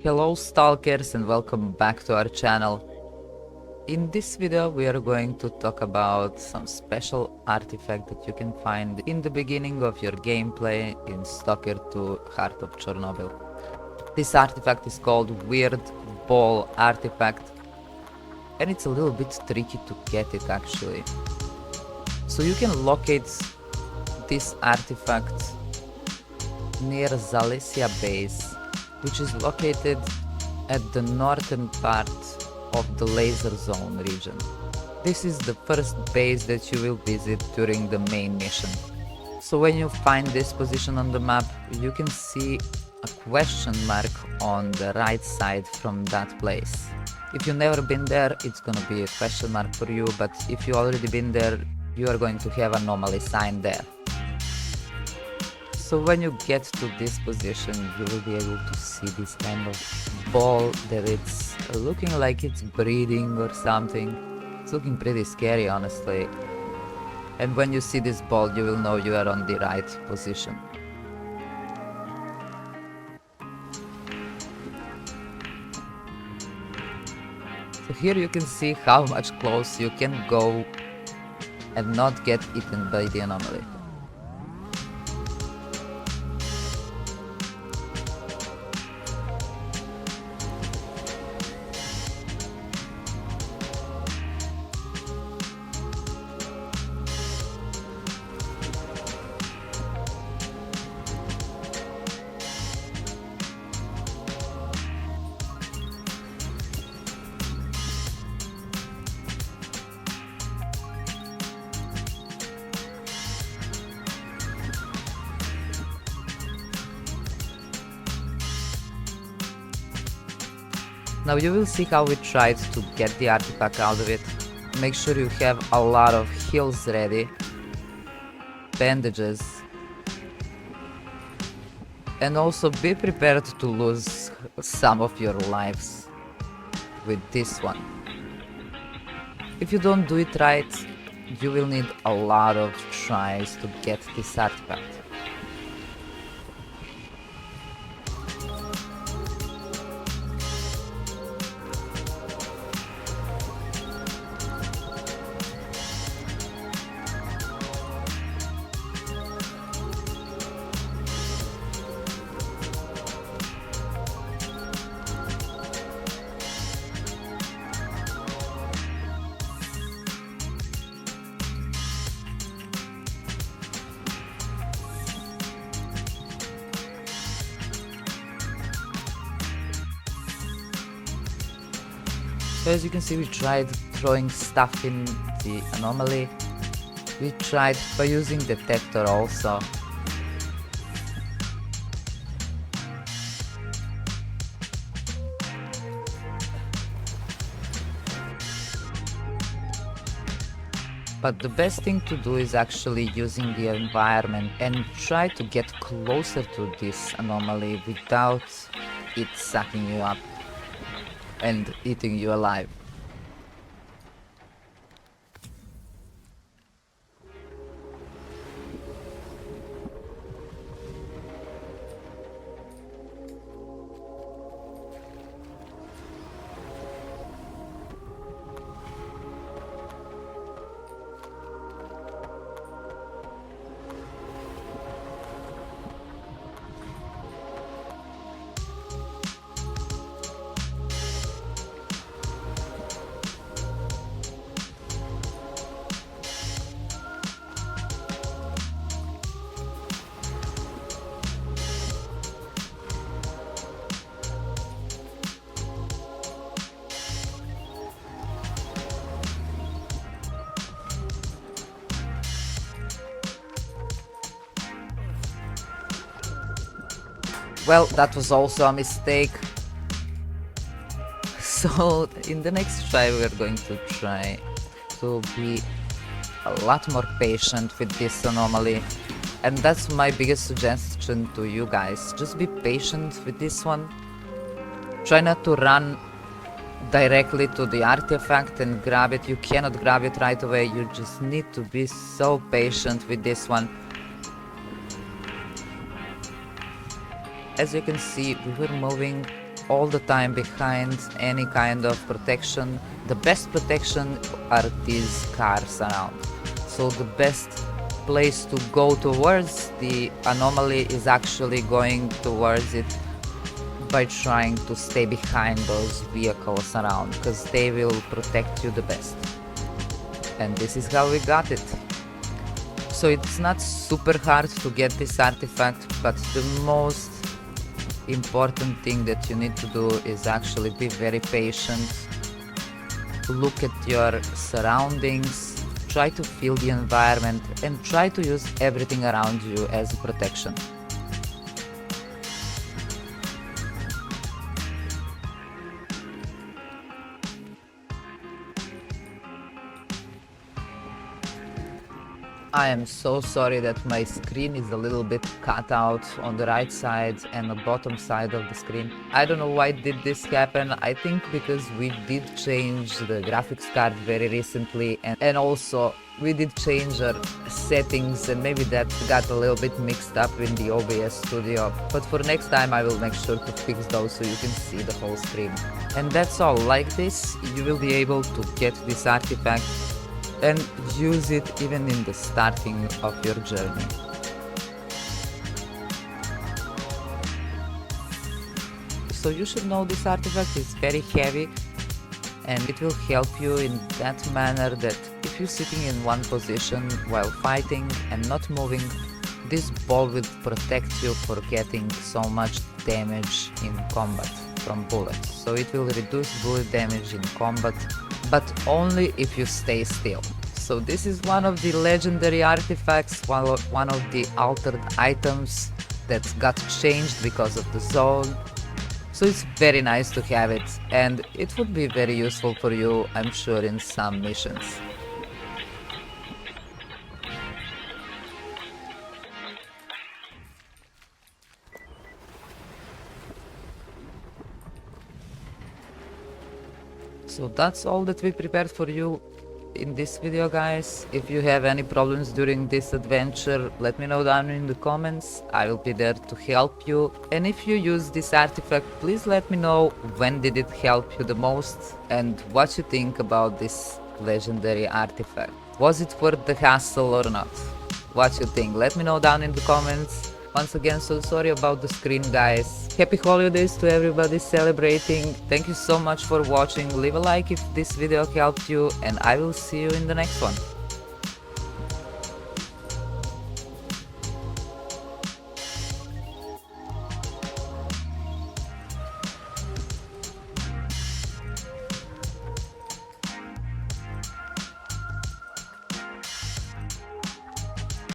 Hello Stalkers and welcome back to our channel. In this video we are going to talk about some special artifact that you can find in the beginning of your gameplay in Stalker 2 Heart of Chernobyl. This artifact is called Weird Ball Artifact and it's a little bit tricky to get it actually. So you can locate this artifact near Zalesia base, which is located at the northern part of the laser zone region. This is the first base that you will visit during the main mission. So when you find this position on the map, you can see a question mark on the right side from that place. If you've never been there, it's gonna be a question mark for you, but if you already been there, you are going to have an anomaly sign there. So when you get to this position, you will be able to see this kind of ball that it's looking like it's breathing or something. It's looking pretty scary, honestly. And when you see this ball, you will know you are on the right position. So here you can see how much close you can go and not get eaten by the anomaly. Now you will see how we tried to get the artifact out of it. Make sure you have a lot of heals ready, bandages, and also be prepared to lose some of your lives with this one. If you don't do it right, you will need a lot of tries to get this artifact. So as you can see, we tried throwing stuff in the anomaly. We tried by using detector also. But the best thing to do is actually using the environment and try to get closer to this anomaly without it sucking you up and eating you alive. Well, that was also a mistake. So in the next try we are going to try to be a lot more patient with this anomaly. And that's my biggest suggestion to you guys. Just be patient with this one. Try not to run directly to the artifact and grab it. You cannot grab it right away. You just need to be so patient with this one. As you can see, we were moving all the time behind any kind of protection. The best protection are these cars around. So the best place to go towards the anomaly is actually going towards it by trying to stay behind those vehicles around, because they will protect you the best. And this is how we got it. So it's not super hard to get this artifact, but the most important thing that you need to do is actually be very patient. Look at your surroundings, try to feel the environment, and try to use everything around you as protection. I am so sorry that my screen is a little bit cut out on the right side and the bottom side of the screen. I don't know why did this happen. I think because we did change the graphics card very recently, and also we did change our settings, and maybe that got a little bit mixed up in the OBS studio. But for next time I will make sure to fix those so you can see the whole screen. And that's all. Like this, you will be able to get this artifact and use it even in the starting of your journey. So you should know this artifact is very heavy, and it will help you in that manner that if you're sitting in one position while fighting and not moving, this ball will protect you for getting so much damage in combat from bullets. So it will reduce bullet damage in combat, but only if you stay still. So this is one of the legendary artifacts, one of the altered items that got changed because of the zone. So it's very nice to have it, and it would be very useful for you, I'm sure, in some missions. So that's all that we prepared for you in this video, guys. If you have any problems during this adventure, let me know down in the comments. I will be there to help you. And if you use this artifact, please let me know when did it help you the most and what you think about this legendary artifact. Was it worth the hassle or not? What you think? Let me know down in the comments. Once again, so sorry about the screen, guys. Happy holidays to everybody celebrating. Thank you so much for watching. Leave a like if this video helped you, and I will see you in the next one.